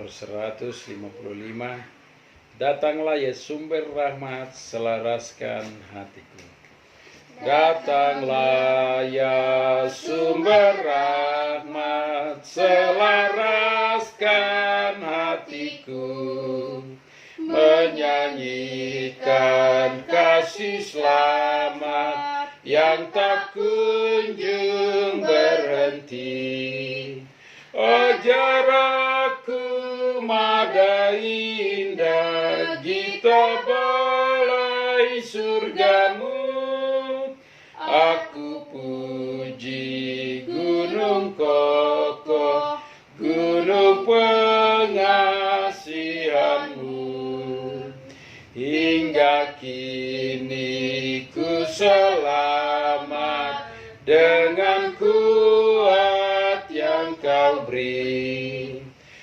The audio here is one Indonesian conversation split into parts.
nomor 155. Datanglah ya sumber rahmat, selaraskan hatiku. Datanglah ya sumber rahmat, selaraskan hatiku, menyanyikan kasih selamat yang tak kunjung berhenti. Ajar aku mada indah, gita balai surgamu. Aku puji gunung kokoh, gunung pengasihanmu. Hingga kini ku selamat dengan kuat yang kau beri.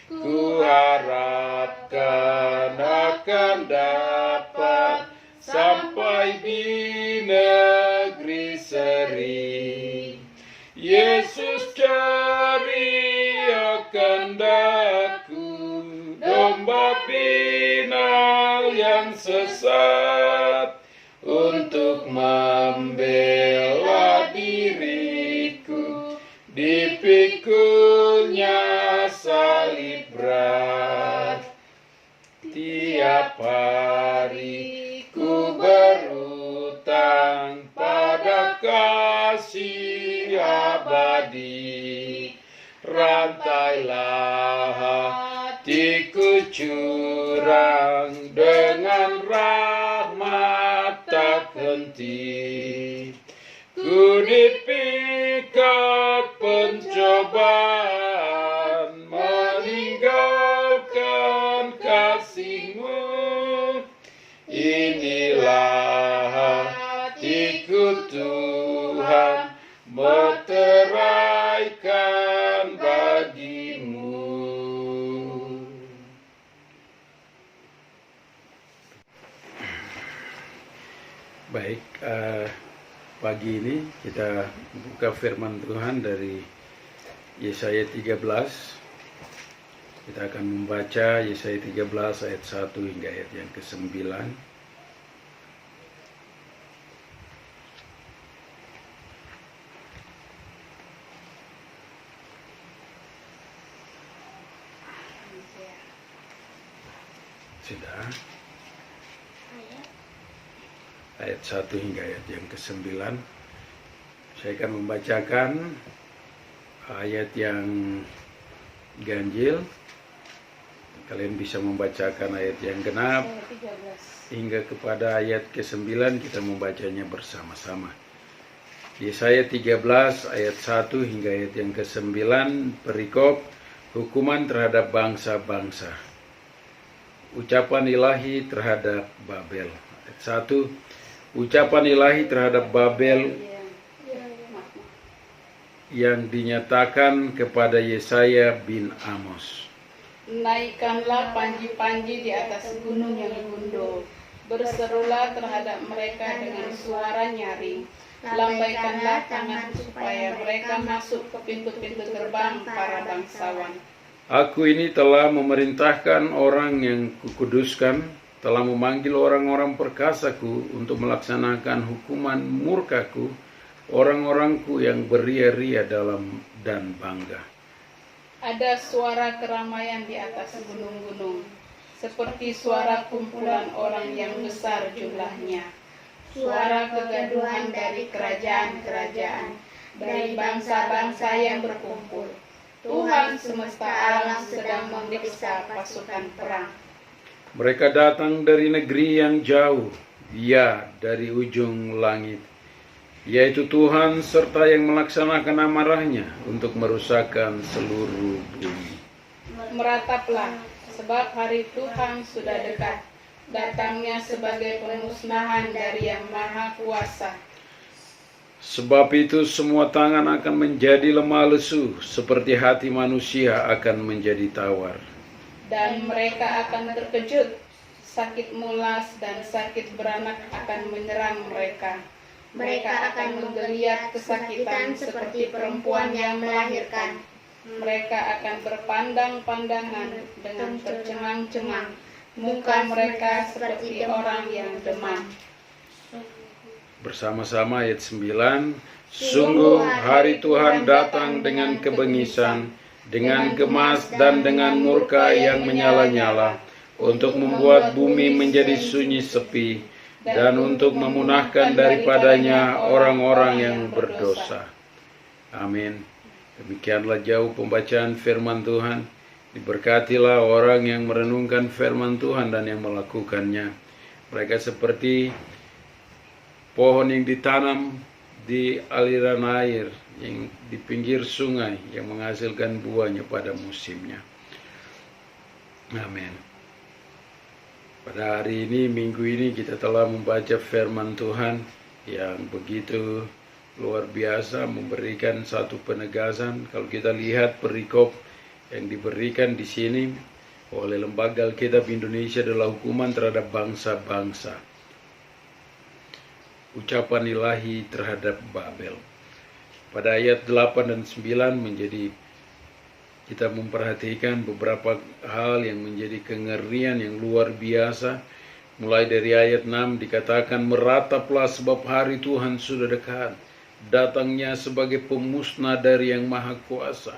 Ku harapkan akan dapat sampai di negeri seri. Yesus cari akan daku, domba binal yang sesat, untuk membela diriku, dipikulnya salib berat. Tiap hari ku berutang pada kasih abadi. Rantailah hatiku curang dengan rahmat tak henti. Ku dipikat pencobaan, meninggalkan kasih-Mu. Inilah hatiku Tuhan, meteraikan bagi-Mu. Baik, pagi ini kita buka firman Tuhan dari Yesaya 13. Kita akan membaca Yesaya 13 ayat 1 hingga ayat yang ke-9. Sudah. Ayat 1 hingga ayat yang ke-9. Saya akan membacakan ayat yang ganjil. Kalian bisa membacakan ayat yang genap hingga kepada ayat ke-9, kita membacanya bersama-sama. Yesaya 13 ayat 1 hingga ayat yang ke-9, perikop hukuman terhadap bangsa-bangsa. Ucapan ilahi terhadap Babel. Ayat 1, ucapan ilahi terhadap Babel yang dinyatakan kepada Yesaya bin Amos. Naikkanlah panji-panji di atas gunung yang gundul, berserulah terhadap mereka dengan suara nyaring. Lambaikanlah tangan supaya mereka masuk ke pintu-pintu gerbang para bangsawan. Aku ini telah memerintahkan orang yang kukuduskan, telah memanggil orang-orang perkasaku untuk melaksanakan hukuman murkaku, orang-orangku yang beria-ria dalam dan bangga. Ada suara keramaian di atas gunung-gunung, seperti suara kumpulan orang yang besar jumlahnya. Suara kegaduhan dari kerajaan-kerajaan, dari bangsa-bangsa yang berkumpul. Tuhan semesta alam sedang memeriksa pasukan perang. Mereka datang dari negeri yang jauh, ya, dari ujung langit, yaitu Tuhan serta yang melaksanakan amarahnya untuk merusakkan seluruh bumi. Merataplah, sebab hari Tuhan sudah dekat, datangnya sebagai pemusnahan dari Yang Maha Kuasa. Sebab itu semua tangan akan menjadi lemah lesu, seperti hati manusia akan menjadi tawar. Dan mereka akan terkejut, sakit mulas dan sakit beranak akan menyerang mereka. Mereka akan menggeliat kesakitan seperti perempuan yang melahirkan. Mereka akan berpandang-pandangan dengan tercengang-cengang. Muka mereka seperti orang yang demam. Bersama-sama ayat 9. Sungguh hari Tuhan datang dengan kebengisan, dengan gemas dan dengan murka yang menyala-nyala, untuk membuat bumi menjadi sunyi sepi, dan untuk memunahkan daripadanya orang-orang yang berdosa. Amin. Demikianlah jauh pembacaan firman Tuhan. Diberkatilah orang yang merenungkan firman Tuhan dan yang melakukannya. Mereka seperti pohon yang ditanam di aliran air, yang di pinggir sungai, yang menghasilkan buahnya pada musimnya. Amin. Pada hari ini, minggu ini, kita telah membaca firman Tuhan yang begitu luar biasa, memberikan satu penegasan. Kalau kita lihat perikop yang diberikan di sini oleh Lembaga Alkitab Indonesia adalah hukuman terhadap bangsa-bangsa. Ucapan ilahi terhadap Babel. Pada ayat 8 dan 9 menjadi kita memperhatikan beberapa hal yang menjadi kengerian yang luar biasa. Mulai dari ayat 6 dikatakan, merataplah sebab hari Tuhan sudah dekat, datangnya sebagai pemusnah dari yang maha kuasa.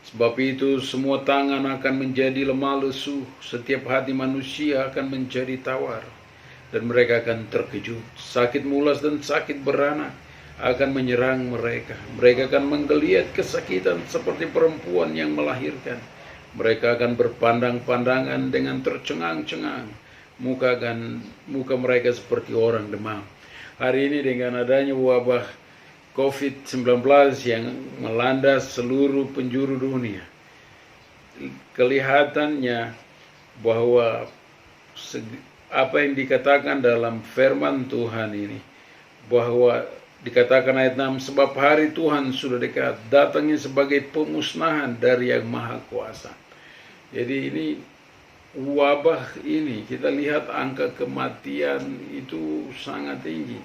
Sebab itu semua tangan akan menjadi lemah lesu, setiap hati manusia akan menjadi tawar, dan mereka akan terkejut. Sakit mulas dan sakit beranak akan menyerang mereka. Mereka akan menggeliat kesakitan seperti perempuan yang melahirkan. Mereka akan berpandang-pandangan dengan tercengang-cengang. Muka mereka seperti orang demam. Hari ini dengan adanya wabah COVID-19 yang melanda seluruh penjuru dunia, kelihatannya bahwa apa yang dikatakan dalam firman Tuhan ini, bahwa dikatakan ayat 6, sebab hari Tuhan sudah dekat, datangnya sebagai pemusnahan dari yang maha kuasa. Jadi ini wabah ini, kita lihat angka kematian itu sangat tinggi.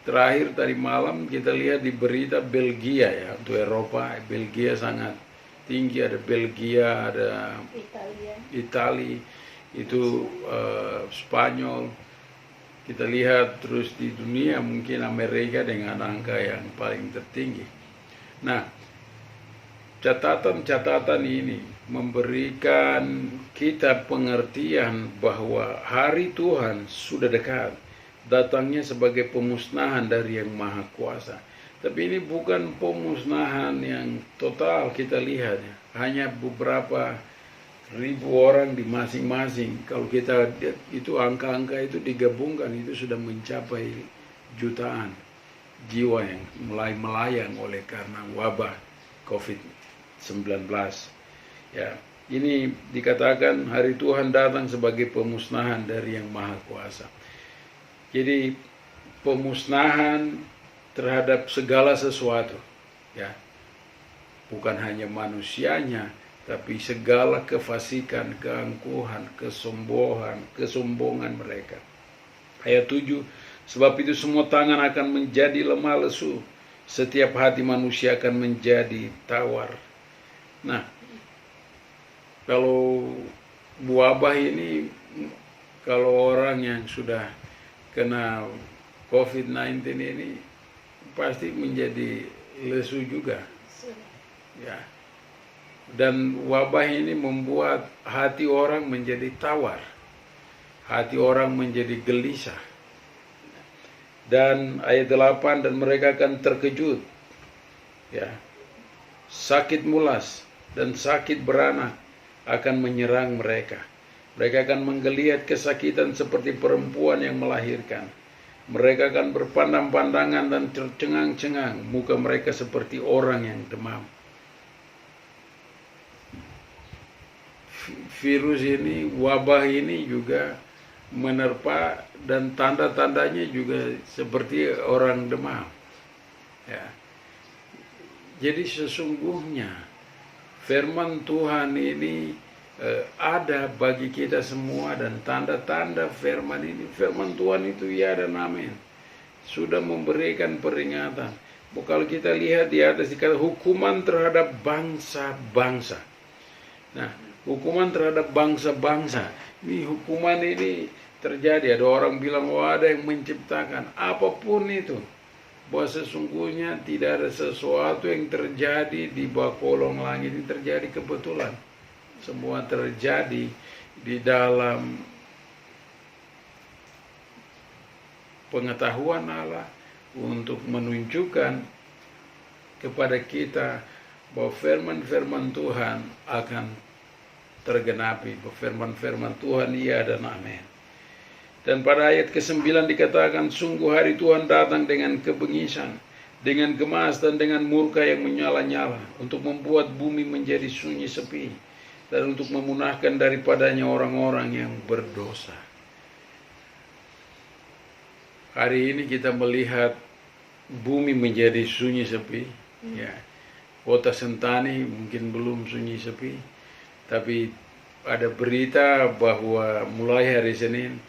Terakhir tadi malam kita lihat di berita Belgia, ya, untuk Eropa, Belgia sangat tinggi, ada Belgia, ada Italia, itu Spanyol. Kita lihat terus di dunia, mungkin Amerika dengan angka yang paling tertinggi. Nah, catatan-catatan ini memberikan kita pengertian bahwa hari Tuhan sudah dekat, datangnya sebagai pemusnahan dari yang maha kuasa. Tapi ini bukan pemusnahan yang total kita lihat, ya. Hanya beberapa ribu orang di masing-masing. Kalau kita lihat itu angka-angka itu digabungkan, itu sudah mencapai jutaan jiwa yang mulai melayang oleh karena wabah COVID-19. Ya, ini dikatakan hari Tuhan datang sebagai pemusnahan dari yang maha kuasa. Jadi pemusnahan terhadap segala sesuatu, ya, bukan hanya manusianya, tapi segala kefasikan, keangkuhan, kesombongan mereka. Ayat 7, sebab itu semua tangan akan menjadi lemah lesu, setiap hati manusia akan menjadi tawar. Nah, kalau wabah ini, kalau orang yang sudah kena COVID-19 ini pasti menjadi lesu juga, ya. Dan wabah ini membuat hati orang menjadi tawar, hati orang menjadi gelisah. Dan ayat 8, dan mereka akan terkejut, ya. Sakit mulas dan sakit beranak akan menyerang mereka. Mereka akan menggeliat kesakitan seperti perempuan yang melahirkan. Mereka akan berpandang-pandangan dan tercengang-cengang. Muka mereka seperti orang yang demam. Virus ini, wabah ini juga menerpa, dan tanda-tandanya juga seperti orang demam. Ya. Jadi sesungguhnya firman Tuhan ini ada bagi kita semua, dan tanda-tanda firman ini, firman Tuhan itu ya dan amin, sudah memberikan peringatan. Kalau kita lihat di atas dikata hukuman terhadap bangsa-bangsa. Nah, hukuman terhadap bangsa-bangsa. Ini hukuman ini terjadi. Ada orang bilang, wah ada yang menciptakan. Apapun itu. Bahwa sesungguhnya tidak ada sesuatu yang terjadi di bawah kolong langit. Ini terjadi kebetulan. Semua terjadi di dalam pengetahuan Allah untuk menunjukkan kepada kita bahwa firman-firman Tuhan akan tergenapi. Firman-firman Tuhan iya dan amin. Dan pada ayat ke-9 dikatakan, sungguh hari Tuhan datang dengan kebengisan, dengan gemas dan dengan murka yang menyala-nyala, untuk membuat bumi menjadi sunyi sepi, dan untuk memunahkan daripadanya orang-orang yang berdosa. Hari ini kita melihat bumi menjadi sunyi sepi. Ya, kota Sentani mungkin belum sunyi sepi, tapi ada berita bahwa mulai hari Senin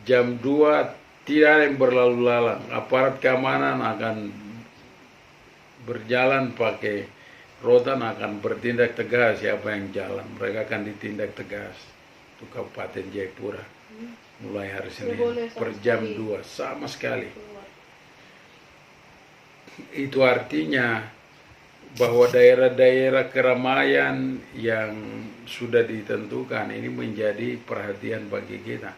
jam 2 tidak ada yang berlalu lalang. Aparat keamanan akan berjalan pakai rotan, akan bertindak tegas siapa yang jalan. Mereka akan ditindak tegas. Itu Kabupaten Jayapura. Mulai hari Senin per jam 2 sama sekali. Itu artinya bahwa daerah-daerah keramaian yang sudah ditentukan ini menjadi perhatian bagi kita.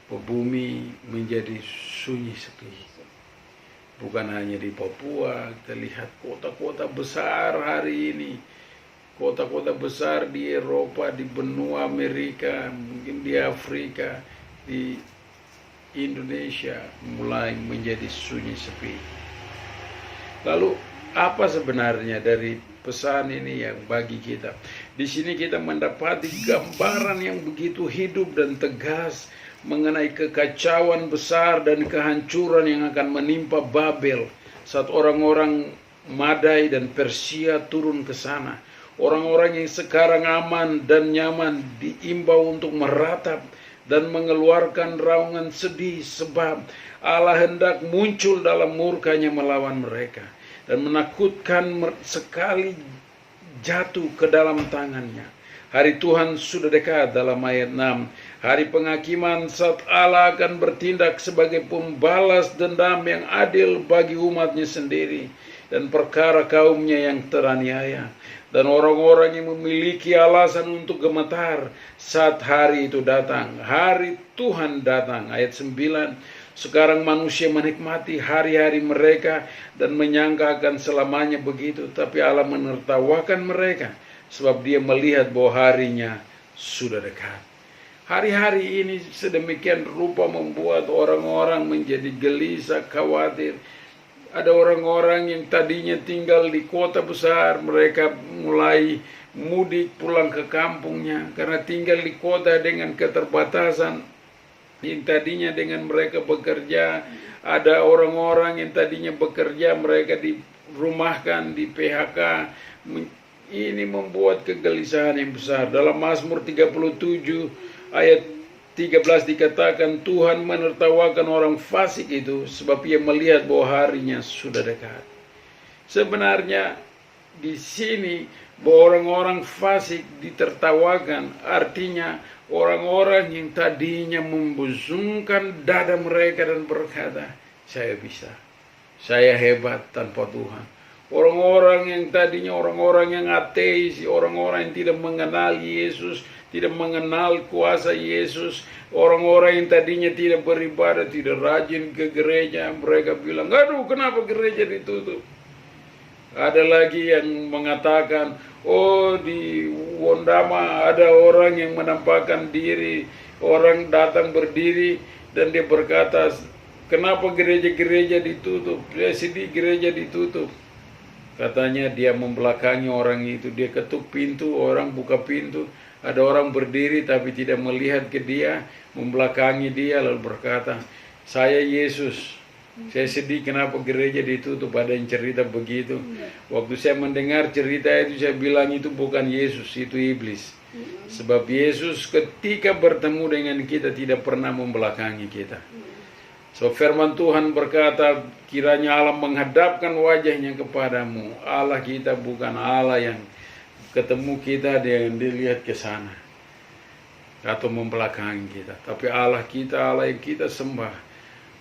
Bumi menjadi sunyi sepi. Bukan hanya di Papua, kita lihat kota-kota besar hari ini. Kota-kota besar di Eropa, di benua Amerika, mungkin di Afrika, di Indonesia mulai menjadi sunyi sepi. Lalu apa sebenarnya dari pesan ini yang bagi kita? Di sini kita mendapati gambaran yang begitu hidup dan tegas mengenai kekacauan besar dan kehancuran yang akan menimpa Babel saat orang-orang Madai dan Persia turun ke sana. Orang-orang yang sekarang aman dan nyaman diimbau untuk meratap dan mengeluarkan raungan sedih sebab Allah hendak muncul dalam murkanya melawan mereka dan menakutkan sekali jatuh ke dalam tangannya. Hari Tuhan sudah dekat dalam ayat 6. Hari penghakiman saat Allah akan bertindak sebagai pembalas dendam yang adil bagi umatnya sendiri dan perkara kaumnya yang teraniaya. Dan orang-orang yang memiliki alasan untuk gemetar saat hari itu datang. Hari Tuhan datang. Ayat 9. Sekarang manusia menikmati hari-hari mereka dan menyangka akan selamanya begitu. Tapi Allah menertawakan mereka sebab dia melihat bahwa harinya sudah dekat. Hari-hari ini sedemikian rupa membuat orang-orang menjadi gelisah, khawatir. Ada orang-orang yang tadinya tinggal di kota besar, mereka mulai mudik pulang ke kampungnya karena tinggal di kota dengan keterbatasan. Yang tadinya dengan mereka bekerja, ada orang-orang yang tadinya bekerja, mereka dirumahkan, di PHK. Ini membuat kegelisahan yang besar. Dalam Mazmur 37 ayat 13 dikatakan, Tuhan menertawakan orang fasik itu sebab ia melihat bahwa harinya sudah dekat. Sebenarnya di sini bahwa orang-orang fasik ditertawakan, artinya orang-orang yang tadinya membusungkan dada mereka dan berkata, saya bisa, saya hebat tanpa Tuhan. Orang-orang yang tadinya orang-orang yang ateis, orang-orang yang tidak mengenal Yesus, tidak mengenal kuasa Yesus, orang-orang yang tadinya tidak beribadah, tidak rajin ke gereja, mereka bilang, aduh kenapa gereja ditutup? Ada lagi yang mengatakan, oh di Wondama ada orang yang menampakkan diri, orang datang berdiri dan dia berkata, kenapa gereja-gereja ditutup? Dia sedih gereja ditutup. Katanya dia membelakangi orang itu, dia ketuk pintu, orang buka pintu, ada orang berdiri tapi tidak melihat ke dia, membelakangi dia lalu berkata, saya Yesus. Saya sedih kenapa gereja ditutup, ada yang cerita begitu. Waktu saya mendengar cerita itu saya bilang itu bukan Yesus, itu iblis. Sebab Yesus ketika bertemu dengan kita tidak pernah membelakangi kita. So firman Tuhan berkata, kiranya Allah menghadapkan wajahnya kepadamu. Allah kita bukan Allah yang ketemu kita dan dilihat ke sana atau membelakangi kita, tapi Allah kita, Allah yang kita sembah.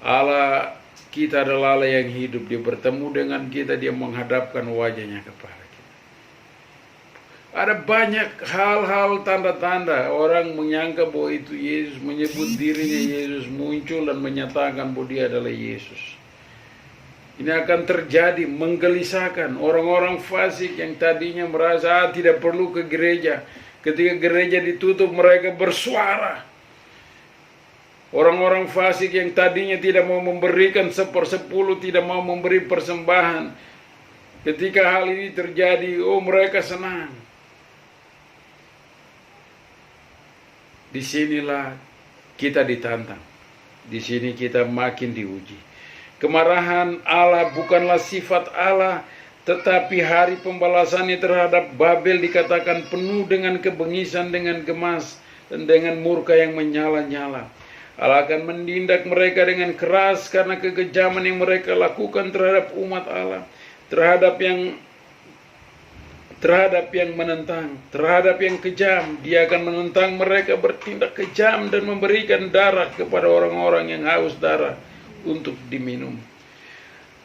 Allah kita adalah Allah yang hidup. Dia bertemu dengan kita, dia menghadapkan wajahnya kepada kita. Ada banyak hal-hal tanda-tanda orang menyangka bahwa itu Yesus, menyebut dirinya Yesus, muncul dan menyatakan bahwa dia adalah Yesus. Ini akan terjadi, menggelisahkan orang-orang fasik yang tadinya merasa tidak perlu ke gereja. Ketika gereja ditutup, mereka bersuara. Orang-orang fasik yang tadinya tidak mau memberikan 1/10, tidak mau memberi persembahan. Ketika hal ini terjadi, mereka senang. Disinilah kita ditantang. Di sini kita makin diuji. Kemarahan Allah bukanlah sifat Allah, tetapi hari pembalasannya terhadap Babel dikatakan penuh dengan kebengisan, dengan gemas, dan dengan murka yang menyala-nyala. Allah akan menindak mereka dengan keras karena kekejaman yang mereka lakukan terhadap umat Allah, terhadap yang menentang, terhadap yang kejam. Dia akan menentang mereka bertindak kejam dan memberikan darah kepada orang-orang yang haus darah untuk diminum.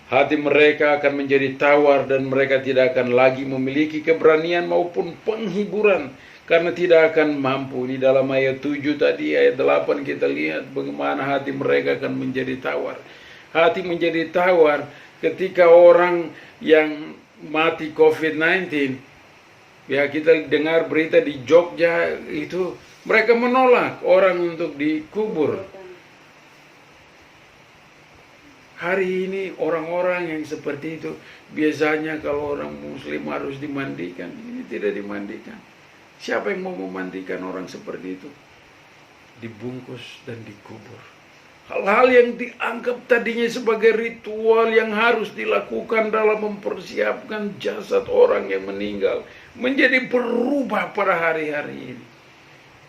Hati mereka akan menjadi tawar dan mereka tidak akan lagi memiliki keberanian maupun penghiburan karena tidak akan mampu. Di dalam ayat 7 tadi, ayat 8 kita lihat bagaimana hati mereka akan menjadi tawar. Hati menjadi tawar ketika orang yang mati COVID-19, ya kita dengar berita di Jogja itu, mereka menolak orang untuk dikubur. Hari ini orang-orang yang seperti itu, biasanya kalau orang muslim harus dimandikan, ini tidak dimandikan. Siapa yang mau memandikan orang seperti itu? Dibungkus dan dikubur. Hal-hal yang dianggap tadinya sebagai ritual yang harus dilakukan dalam mempersiapkan jasad orang yang meninggal menjadi berubah pada hari-hari ini.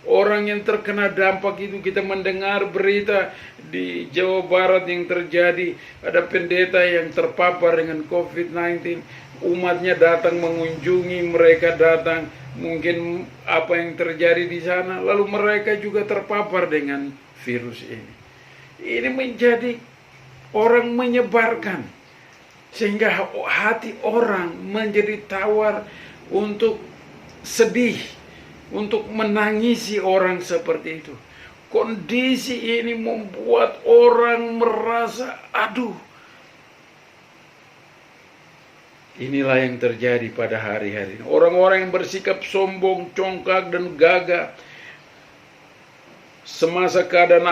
Orang yang terkena dampak itu, kita mendengar berita di Jawa Barat yang terjadi, ada pendeta yang terpapar dengan COVID-19, umatnya datang mengunjungi, mereka datang, mungkin apa yang terjadi di sana, lalu mereka juga terpapar dengan virus ini. Ini menjadi orang menyebarkan, sehingga hati orang menjadi tawar untuk sedih, untuk menangisi orang seperti itu. Kondisi ini membuat orang merasa, aduh. Inilah yang terjadi pada hari-hari ini. Orang-orang yang bersikap sombong, congkak, dan gagah, semasa keadaan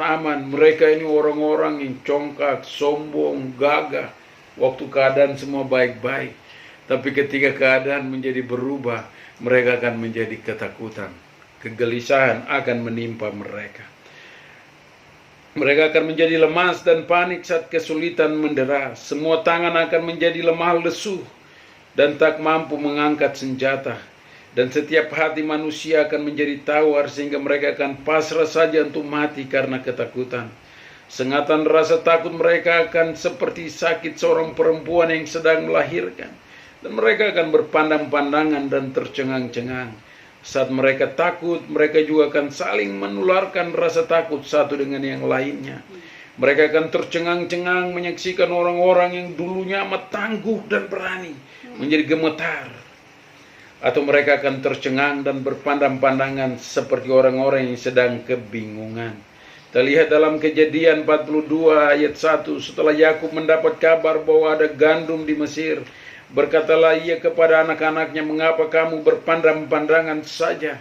aman mereka ini orang-orang yang congkak, sombong, gagah. Waktu keadaan semua baik-baik, tapi ketika keadaan menjadi berubah, mereka akan menjadi ketakutan. Kegelisahan akan menimpa mereka. Mereka akan menjadi lemas dan panik saat kesulitan mendera. Semua tangan akan menjadi lemah lesu dan tak mampu mengangkat senjata. Dan setiap hati manusia akan menjadi tawar sehingga mereka akan pasrah saja untuk mati karena ketakutan. Sengatan rasa takut mereka akan seperti sakit seorang perempuan yang sedang melahirkan. Dan mereka akan berpandang-pandangan dan tercengang-cengang. Saat mereka takut, mereka juga akan saling menularkan rasa takut satu dengan yang lainnya. Mereka akan tercengang-cengang menyaksikan orang-orang yang dulunya amat tangguh dan berani menjadi gemetar. Atau mereka akan tercengang dan berpandang-pandangan seperti orang-orang yang sedang kebingungan. Kita lihat dalam Kejadian 42 ayat 1, setelah Yakub mendapat kabar bahwa ada gandum di Mesir, berkatalah ia kepada anak-anaknya, mengapa kamu berpandang-pandangan saja?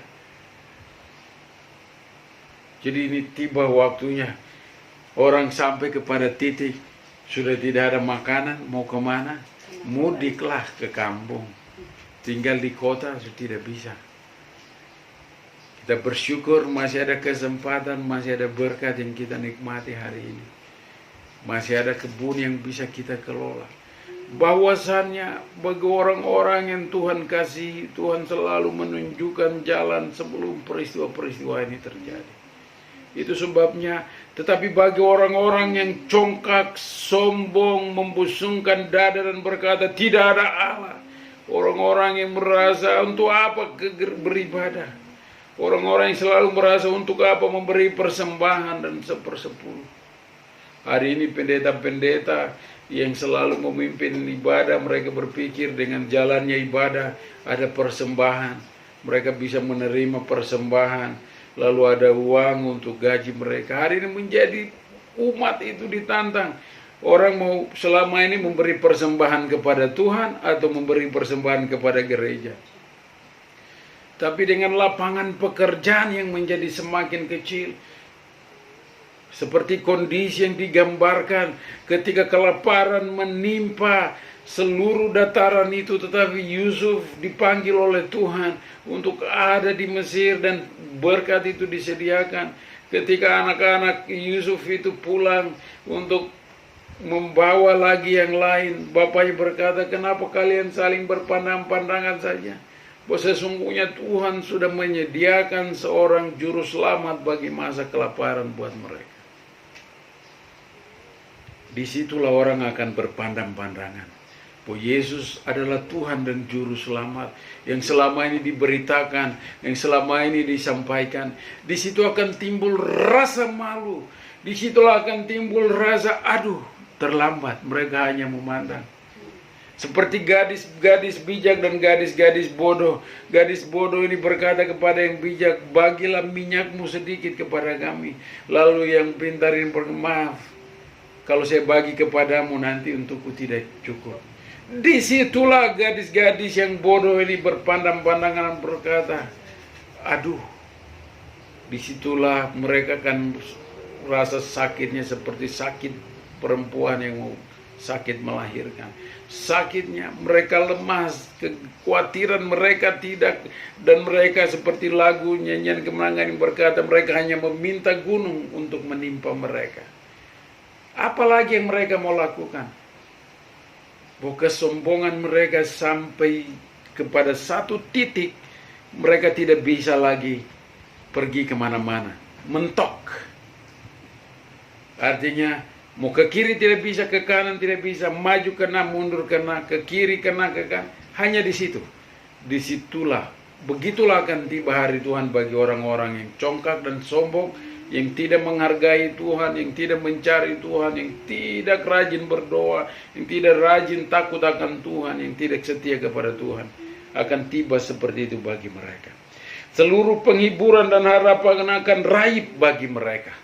Jadi ini tiba waktunya orang sampai kepada titik sudah tidak ada makanan, mau kemana? Mudiklah ke kampung. Tinggal di kota sudah tidak bisa. Kita bersyukur masih ada kesempatan, masih ada berkat yang kita nikmati hari ini. Masih ada kebun yang bisa kita kelola. bahwasannya bagi orang-orang yang Tuhan kasih, Tuhan selalu menunjukkan jalan sebelum peristiwa-peristiwa ini terjadi. Itu sebabnya, tetapi bagi orang-orang yang congkak, sombong, membusungkan dada dan berkata tidak ada Allah, orang-orang yang merasa untuk apa beribadah, orang-orang yang selalu merasa untuk apa memberi persembahan dan sepersepuluh. Hari ini pendeta-pendeta yang selalu memimpin ibadah, mereka berpikir dengan jalannya ibadah ada persembahan, mereka bisa menerima persembahan, lalu ada uang untuk gaji mereka. Hari ini menjadi umat itu ditantang. Orang mau selama ini memberi persembahan kepada Tuhan atau memberi persembahan kepada gereja. Tapi dengan lapangan pekerjaan yang menjadi semakin kecil, seperti kondisi yang digambarkan ketika kelaparan menimpa seluruh dataran itu, tetapi Yusuf dipanggil oleh Tuhan untuk ada di Mesir dan berkat itu disediakan. Ketika anak-anak Yusuf itu pulang untuk membawa lagi yang lain, bapaknya berkata, kenapa kalian saling berpandang-pandangan saja? Bahwa sesungguhnya Tuhan sudah menyediakan seorang juru selamat bagi masa kelaparan buat mereka. Disitulah orang akan berpandang-pandangan bahwa Yesus adalah Tuhan dan Juru Selamat yang selama ini diberitakan, yang selama ini disampaikan. Di situ akan timbul rasa malu, di situlah akan timbul rasa aduh terlambat. Mereka hanya memandang seperti gadis-gadis bijak dan gadis-gadis bodoh. Gadis bodoh ini berkata kepada yang bijak, bagilah minyakmu sedikit kepada kami. Lalu yang pintar ini berkata, maaf, kalau saya bagi kepadamu nanti untukku tidak cukup. Disitulah gadis-gadis yang bodoh ini berpandang-pandangan berkata, aduh. Disitulah mereka kan rasa sakitnya seperti sakit perempuan yang mau sakit melahirkan. Sakitnya, mereka lemas, kekhawatiran mereka tidak, dan mereka seperti lagu nyanyian kemenangan yang berkata, mereka hanya meminta gunung untuk menimpa mereka. Apalagi yang mereka mau lakukan? Bahwa kesombongan mereka sampai kepada satu titik, mereka tidak bisa lagi pergi kemana-mana, mentok. Artinya, mau ke kiri tidak bisa, ke kanan tidak bisa, maju kena, mundur kena, ke kiri kena, ke kanan. Hanya di situ. Disitulah, begitulah akan tiba hari Tuhan bagi orang-orang yang congkak dan sombong, yang tidak menghargai Tuhan, yang tidak mencari Tuhan, yang tidak rajin berdoa, yang tidak rajin takut akan Tuhan, yang tidak setia kepada Tuhan. Akan tiba seperti itu bagi mereka. Seluruh penghiburan dan harapan akan raib bagi mereka.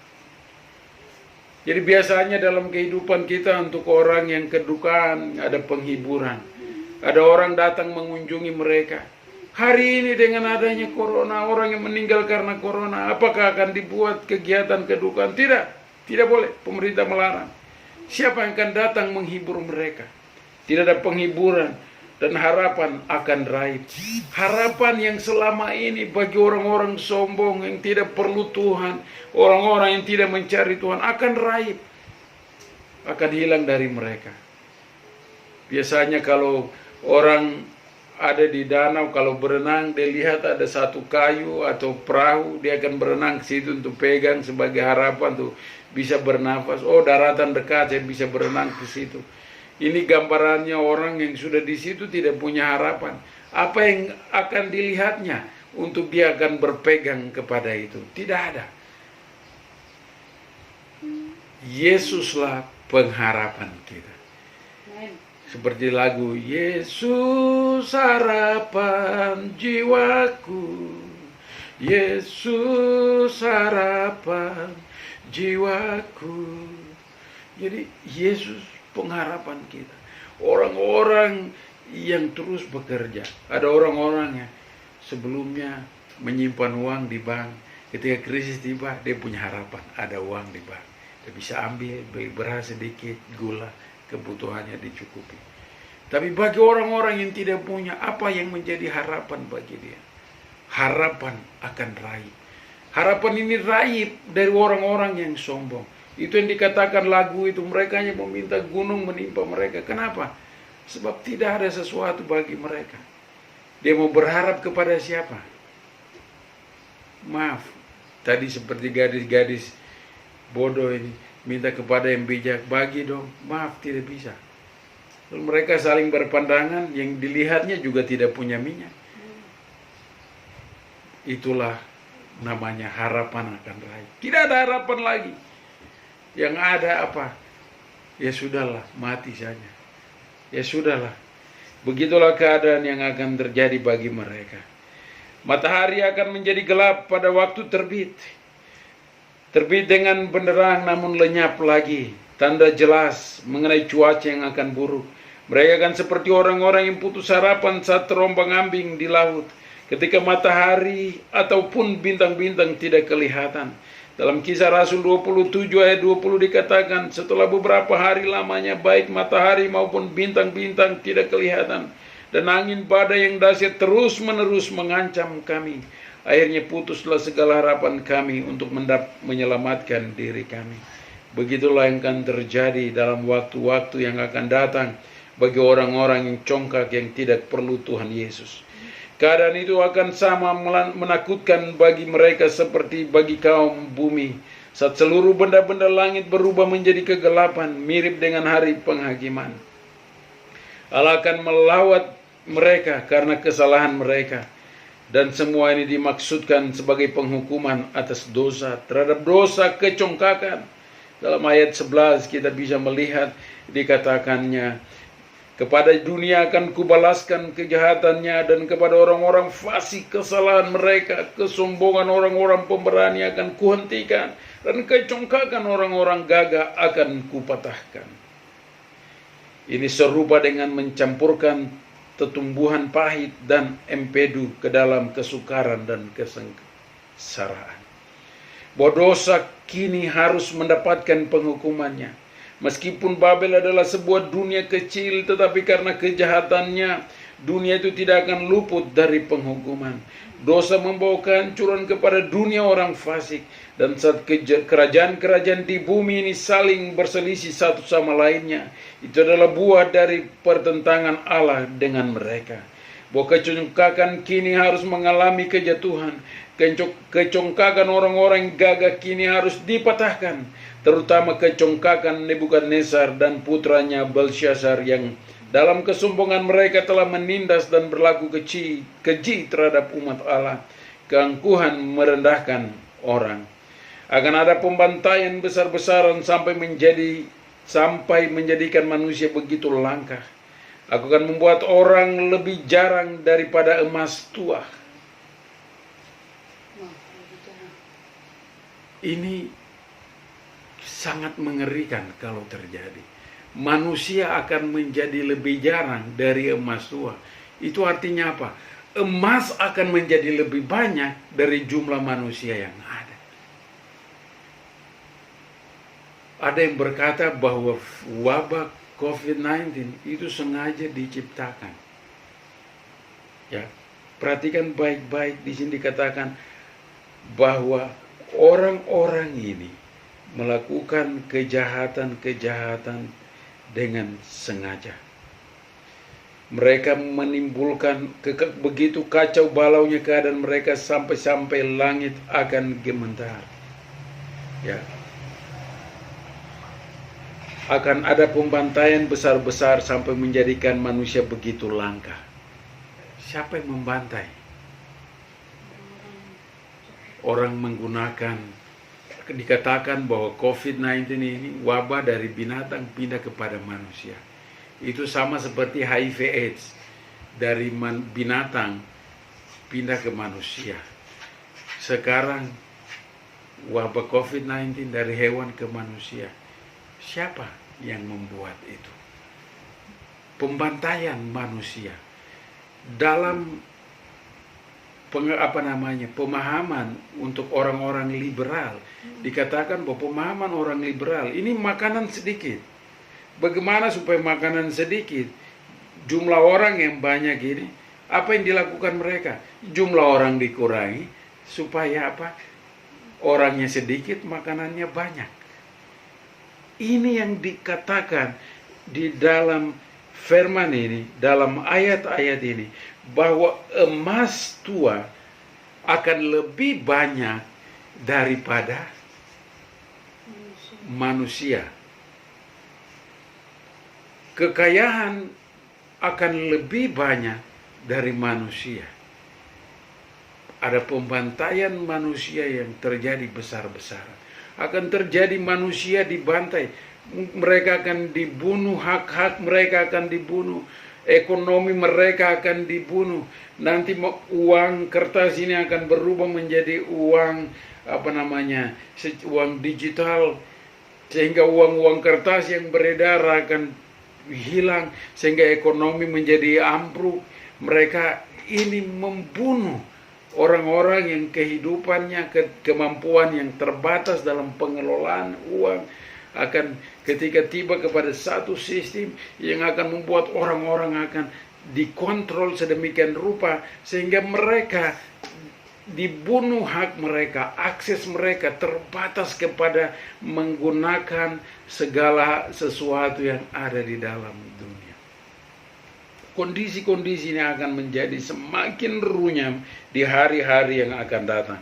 Jadi biasanya dalam kehidupan kita untuk orang yang kedukaan ada penghiburan. Ada orang datang mengunjungi mereka. Hari ini dengan adanya corona, orang yang meninggal karena corona, apakah akan dibuat kegiatan kedukaan? Tidak, tidak boleh. Pemerintah melarang. Siapa yang akan datang menghibur mereka? Tidak ada penghiburan dan harapan akan raib. Harapan yang selama ini bagi orang-orang sombong yang tidak perlu Tuhan, orang-orang yang tidak mencari Tuhan akan raib, akan hilang dari mereka. Biasanya kalau orang ada di danau, kalau berenang, dia lihat ada satu kayu atau perahu, dia akan berenang ke situ untuk pegang sebagai harapan tuh bisa bernafas. Oh, daratan dekat, saya bisa berenang ke situ. Ini gambarannya orang yang sudah di situ tidak punya harapan. Apa yang akan dilihatnya untuk dia akan berpegang kepada itu? Tidak ada. Yesuslah pengharapan kita. Seperti lagu Yesus harapan jiwaku, Yesus harapan jiwaku. Jadi Yesus pengharapan kita. Orang-orang yang terus bekerja. Ada orang-orang yang sebelumnya menyimpan uang di bank. Ketika krisis tiba, dia punya harapan. Ada uang di bank. Dia bisa ambil, beli beras sedikit, gula, kebutuhannya dicukupi. Tapi bagi orang-orang yang tidak punya, apa yang menjadi harapan bagi dia? Harapan akan raib. Harapan ini raib dari orang-orang yang sombong. Itu yang dikatakan lagu itu, mereka hanya meminta gunung menimpa mereka. Kenapa? Sebab tidak ada sesuatu bagi mereka. Dia mau berharap kepada siapa? Maaf, tadi seperti gadis-gadis bodoh ini minta kepada yang bijak, bagi dong. Maaf, tidak bisa. Lalu mereka saling berpandangan, yang dilihatnya juga tidak punya minyak. Itulah namanya harapan akan raih. Tidak ada harapan lagi. Yang ada apa? Ya sudahlah, mati saja. Ya sudahlah. Begitulah keadaan yang akan terjadi bagi mereka. Matahari akan menjadi gelap pada waktu terbit. Terbit dengan benderang namun lenyap lagi. Tanda jelas mengenai cuaca yang akan buruk. Mereka akan seperti orang-orang yang putus harapan saat terombang-ambing di laut. Ketika matahari ataupun bintang-bintang tidak kelihatan. Dalam Kisah Rasul 27 ayat 20 dikatakan, setelah beberapa hari lamanya baik matahari maupun bintang-bintang tidak kelihatan, dan angin badai yang dahsyat terus-menerus mengancam kami. Akhirnya putuslah segala harapan kami untuk menyelamatkan diri kami. Begitulah yang akan terjadi dalam waktu-waktu yang akan datang bagi orang-orang yang congkak yang tidak perlu Tuhan Yesus. Keadaan itu akan sama menakutkan bagi mereka seperti bagi kaum bumi saat seluruh benda-benda langit berubah menjadi kegelapan, mirip dengan hari penghakiman. Allah akan melawat mereka karena kesalahan mereka, dan semua ini dimaksudkan sebagai penghukuman atas dosa, terhadap dosa kecongkakan. Dalam ayat 11 kita bisa melihat dikatakannya, kepada dunia akan kubalaskan kejahatannya, dan kepada orang-orang fasik kesalahan mereka. Kesombongan orang-orang pemberani akan kuhentikan, dan kecongkakan orang-orang gagah akan kupatahkan. Ini serupa dengan mencampurkan tetumbuhan pahit dan empedu ke dalam kesukaran dan kesengsaraan. Bahwa dosa kini harus mendapatkan penghukumannya. Meskipun Babel adalah sebuah dunia kecil, tetapi karena kejahatannya, dunia itu tidak akan luput dari penghukuman. Dosa membawa kehancuran kepada dunia orang fasik. Dan saat kerajaan-kerajaan di bumi ini saling berselisih satu sama lainnya, itu adalah buah dari pertentangan Allah dengan mereka. Bahwa kecongkakan kini harus mengalami kejatuhan. Kecongkakan orang-orang gagah kini harus dipatahkan, terutama kecongkakan Nebukadnezar dan putranya Belshazzar yang dalam kesombongan mereka telah menindas dan berlaku keji terhadap umat Allah. Keangkuhan merendahkan orang. Akan ada pembantaian besar-besaran sampai menjadikan manusia begitu langka. Aku akan membuat orang lebih jarang daripada emas tua. Ini sangat mengerikan kalau terjadi. Manusia akan menjadi lebih jarang dari emas tua. Itu artinya apa? Emas akan menjadi lebih banyak dari jumlah manusia yang ada. Ada yang berkata bahwa wabah COVID-19 itu sengaja diciptakan. Ya, perhatikan baik-baik, di sini dikatakan bahwa orang-orang ini melakukan kejahatan-kejahatan dengan sengaja. Mereka menimbulkan begitu kacau balaunya keadaan mereka sampai-sampai langit akan gemetar. Ya. Akan ada pembantaian besar-besar sampai menjadikan manusia begitu langka. Siapa yang membantai? Orang menggunakan, dikatakan bahwa COVID-19 ini wabah dari binatang pindah kepada manusia. Itu sama seperti HIV AIDS, dari binatang pindah ke manusia. Sekarang wabah COVID-19 dari hewan ke manusia. Siapa yang membuat itu? Pembantaian manusia. Dalam pemahaman untuk orang-orang liberal, dikatakan bahwa pemahaman orang liberal ini makanan sedikit. Bagaimana supaya makanan sedikit, jumlah orang yang banyak ini, apa yang dilakukan mereka? Jumlah orang dikurangi supaya apa? Orangnya sedikit, makanannya banyak. Ini yang dikatakan di dalam firman ini, dalam ayat-ayat ini, bahwa emas tua akan lebih banyak daripada manusia. Kekayaan akan lebih banyak dari manusia. Ada pembantaian manusia yang terjadi besar-besaran. Akan terjadi manusia dibantai. Mereka akan dibunuh, hak-hak mereka akan dibunuh. Ekonomi mereka akan dibunuh. Nanti uang kertas ini akan berubah menjadi uang uang digital, sehingga uang-uang kertas yang beredar akan hilang, sehingga ekonomi menjadi ambruk. Mereka ini membunuh orang-orang yang kehidupannya, kemampuan yang terbatas dalam pengelolaan uang, akan ketika tiba kepada satu sistem yang akan membuat orang-orang akan dikontrol sedemikian rupa sehingga mereka dibunuh, hak mereka, akses mereka terbatas kepada menggunakan segala sesuatu yang ada di dalam dunia. Kondisi-kondisi ini akan menjadi semakin runyam di hari-hari yang akan datang.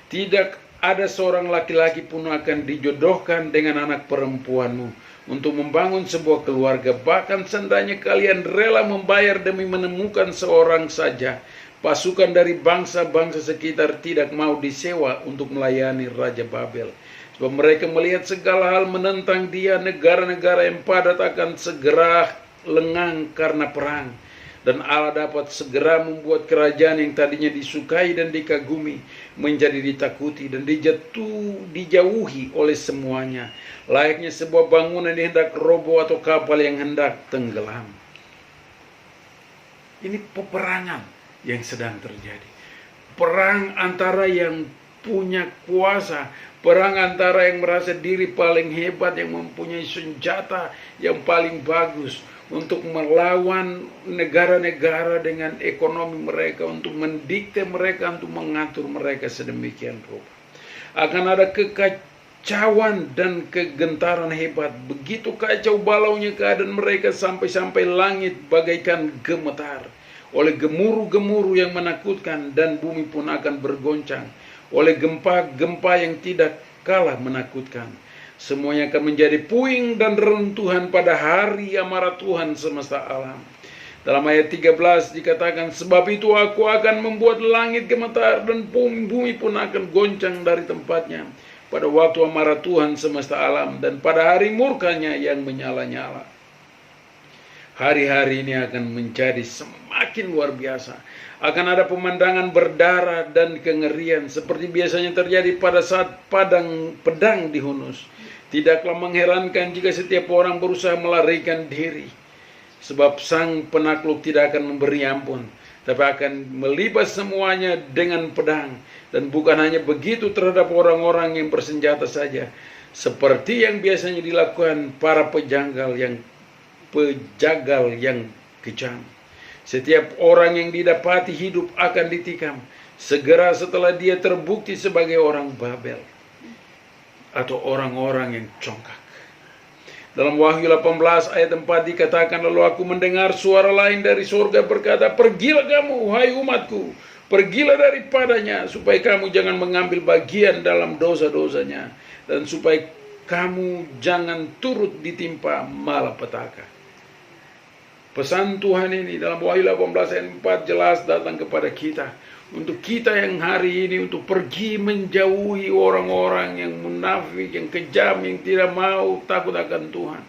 Tidak ada seorang laki-laki pun akan dijodohkan dengan anak perempuanmu untuk membangun sebuah keluarga. Bahkan seandainya kalian rela membayar demi menemukan seorang saja, pasukan dari bangsa-bangsa sekitar tidak mau disewa untuk melayani Raja Babel. Sebab mereka melihat segala hal menentang dia. Negara-negara yang padat akan segera lengang karena perang. Dan Allah dapat segera membuat kerajaan yang tadinya disukai dan dikagumi menjadi ditakuti dan dijauhi oleh semuanya. Layaknya sebuah bangunan yang hendak roboh atau kapal yang hendak tenggelam. Ini peperangan yang sedang terjadi. Perang antara yang punya kuasa, perang antara yang merasa diri paling hebat, yang mempunyai senjata yang paling bagus untuk melawan negara-negara dengan ekonomi mereka, untuk mendikte mereka, untuk mengatur mereka sedemikian rupa. Akan ada kekacauan dan kegentaran hebat. Begitu kacau balaunya keadaan mereka sampai-sampai langit bagaikan gemetar oleh gemuruh-gemuruh yang menakutkan, dan bumi pun akan bergoncang oleh gempa-gempa yang tidak kalah menakutkan. Semuanya akan menjadi puing dan reruntuhan pada hari amarah Tuhan semesta alam. Dalam ayat 13 dikatakan, sebab itu aku akan membuat langit gemetar dan bumi pun akan goncang dari tempatnya pada waktu amarah Tuhan semesta alam dan pada hari murkanya yang menyala-nyala. Hari-hari ini akan menjadi semakin luar biasa. Akan ada pemandangan berdarah dan kengerian seperti biasanya terjadi pada saat pedang dihunus. Tidaklah mengherankan jika setiap orang berusaha melarikan diri, sebab sang penakluk tidak akan memberi ampun, tapi akan melibas semuanya dengan pedang. Dan bukan hanya begitu terhadap orang-orang yang bersenjata saja, seperti yang biasanya dilakukan para pejagal yang kejam. Setiap orang yang didapati hidup akan ditikam segera setelah dia terbukti sebagai orang Babel atau orang-orang yang congkak. Dalam Wahyu 18 ayat 4 dikatakan, lalu aku mendengar suara lain dari surga berkata, pergilah kamu, hai umatku, pergilah daripadanya, supaya kamu jangan mengambil bagian dalam dosa-dosanya, dan supaya kamu jangan turut ditimpa malapetaka. Pesan Tuhan ini dalam Wahyu 18 ayat 4 jelas datang kepada kita. Untuk kita yang hari ini untuk pergi menjauhi orang-orang yang munafik, yang kejam, yang tidak mau takut akan Tuhan.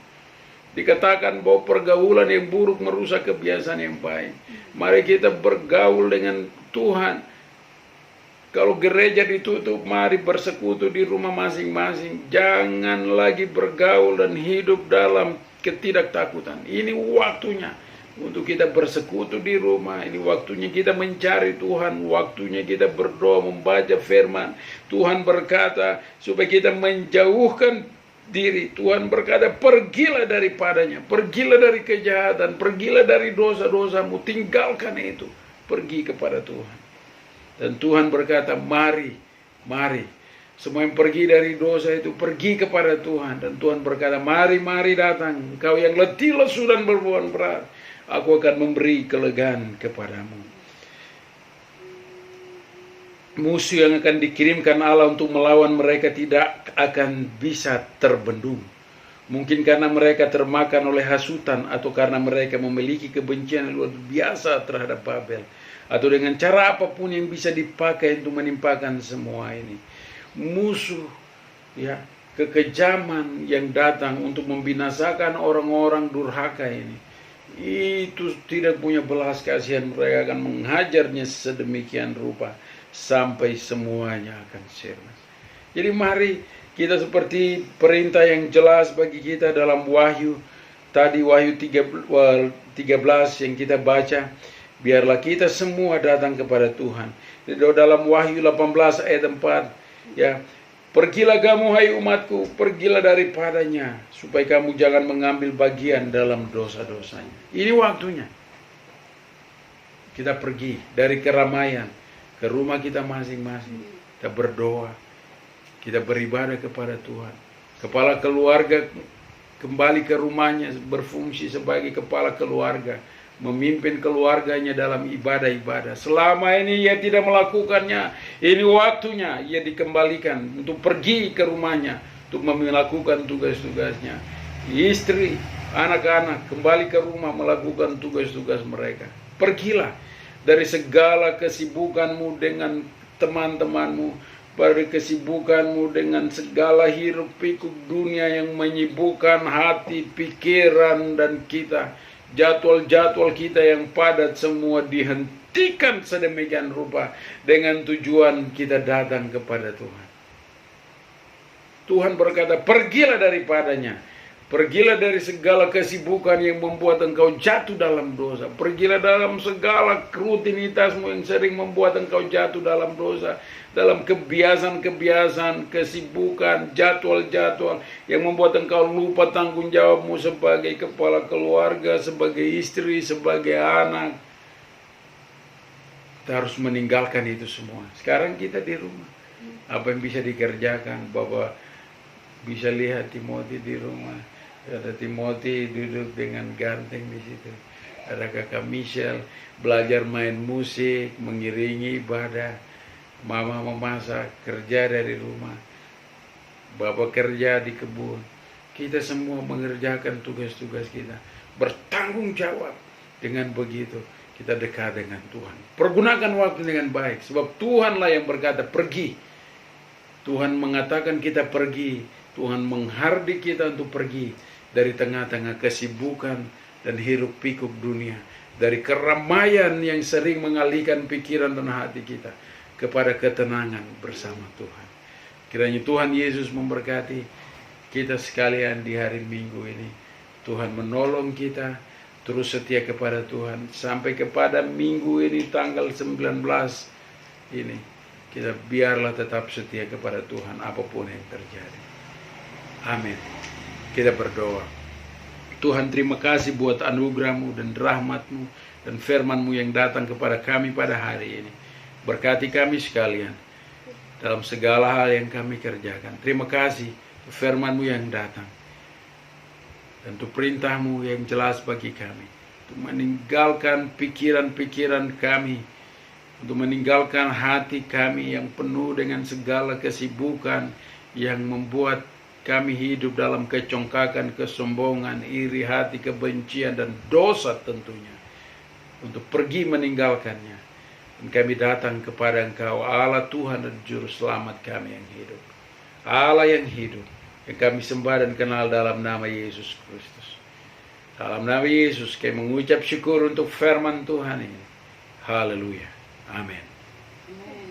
Dikatakan bahwa pergaulan yang buruk merusak kebiasaan yang baik. Mari kita bergaul dengan Tuhan. Kalau gereja ditutup, mari bersekutu di rumah masing-masing. Jangan lagi bergaul dan hidup dalam ketidaktakutan. Ini waktunya untuk kita bersekutu di rumah. Ini waktunya kita mencari Tuhan. Waktunya kita berdoa, membaca firman. Tuhan berkata supaya kita menjauhkan diri. Tuhan berkata, pergilah daripadanya. Pergilah dari kejahatan. Pergilah dari dosa-dosamu. Tinggalkan itu. Pergi kepada Tuhan. Dan Tuhan berkata, mari. Semua yang pergi dari dosa itu pergi kepada Tuhan. Dan Tuhan berkata, mari datang. Engkau yang letih lesu dan berbeban berat. aku akan memberi kelegaan kepadamu. Musuh yang akan dikirimkan Allah untuk melawan mereka tidak akan bisa terbendung. Mungkin karena mereka termakan oleh hasutan, atau karena mereka memiliki kebencian yang luar biasa terhadap Babel, atau dengan cara apapun yang bisa dipakai untuk menimpakan semua ini. Musuh, ya, kekejaman yang datang untuk membinasakan orang-orang durhaka ini, itu tidak punya belas kasihan. Mereka akan menghajarnya sedemikian rupa sampai semuanya akan sirna. Jadi mari kita seperti perintah yang jelas bagi kita dalam Wahyu tadi, Wahyu 13 yang kita baca, biarlah kita semua datang kepada Tuhan. Dalam Wahyu 18 ayat 4, ya, pergilah kamu hai umatku, pergilah daripadanya, supaya kamu jangan mengambil bagian dalam dosa-dosanya. Ini waktunya kita pergi dari keramaian ke rumah kita masing-masing. Kita berdoa, kita beribadah kepada Tuhan. Kepala keluarga kembali ke rumahnya, berfungsi sebagai kepala keluarga, memimpin keluarganya dalam ibadah-ibadah. Selama ini ia tidak melakukannya, ini waktunya ia dikembalikan untuk pergi ke rumahnya, untuk melakukan tugas-tugasnya. Istri, anak-anak kembali ke rumah melakukan tugas-tugas mereka. Pergilah dari segala kesibukanmu dengan teman-temanmu, dari kesibukanmu dengan segala hiruk pikuk dunia yang menyibukkan hati, pikiran, dan kita. Jadwal-jadwal kita yang padat semua dihentikan sedemikian rupa dengan tujuan kita datang kepada Tuhan. Tuhan berkata, pergilah daripadanya. Pergilah dari segala kesibukan yang membuat engkau jatuh dalam dosa. Pergilah dalam segala rutinitasmu yang sering membuat engkau jatuh dalam dosa. Dalam kebiasaan-kebiasaan, kesibukan, jadwal-jadwal yang membuat engkau lupa tanggung jawabmu sebagai kepala keluarga, sebagai istri, sebagai anak. Kita harus meninggalkan itu semua. Sekarang kita di rumah. Apa yang bisa dikerjakan? Bapak bisa lihat Timothy di rumah. Ada Timothy duduk dengan ganteng di situ. Ada kakak Michelle belajar main musik, mengiringi ibadah. Mama memasak, kerja dari rumah. Bapak kerja di kebun. Kita semua mengerjakan tugas-tugas kita. Bertanggung jawab. Dengan begitu kita dekat dengan Tuhan. Pergunakan waktu dengan baik. Sebab Tuhanlah yang berkata pergi. Tuhan mengatakan kita pergi. Tuhan menghardik kita untuk pergi dari tengah-tengah kesibukan dan hiruk pikuk dunia, dari keramaian yang sering mengalihkan pikiran dan hati kita kepada ketenangan bersama Tuhan. Kiranya Tuhan Yesus memberkati kita sekalian di hari Minggu ini. Tuhan menolong kita terus setia kepada Tuhan sampai kepada minggu ini tanggal 19 ini. Kita biarlah tetap setia kepada Tuhan apapun yang terjadi. Amin. Kita berdoa. Tuhan, terima kasih buat anugerah-Mu dan rahmat-Mu dan firman-Mu yang datang kepada kami pada hari ini. Berkati kami sekalian dalam segala hal yang kami kerjakan. Terima kasih untuk firman-Mu yang datang dan untuk perintah-Mu yang jelas bagi kami, untuk meninggalkan pikiran-pikiran kami, untuk meninggalkan hati kami yang penuh dengan segala kesibukan yang membuat kami hidup dalam kecongkakan, kesombongan, iri hati, kebencian, dan dosa tentunya. Untuk pergi meninggalkannya. Dan kami datang kepada Engkau, Allah Tuhan dan Juru Selamat kami yang hidup. Allah yang hidup, yang kami sembah dan kenal dalam nama Yesus Kristus. Dalam nama Yesus kami mengucap syukur untuk firman Tuhan ini. Haleluya. Amin. Amen.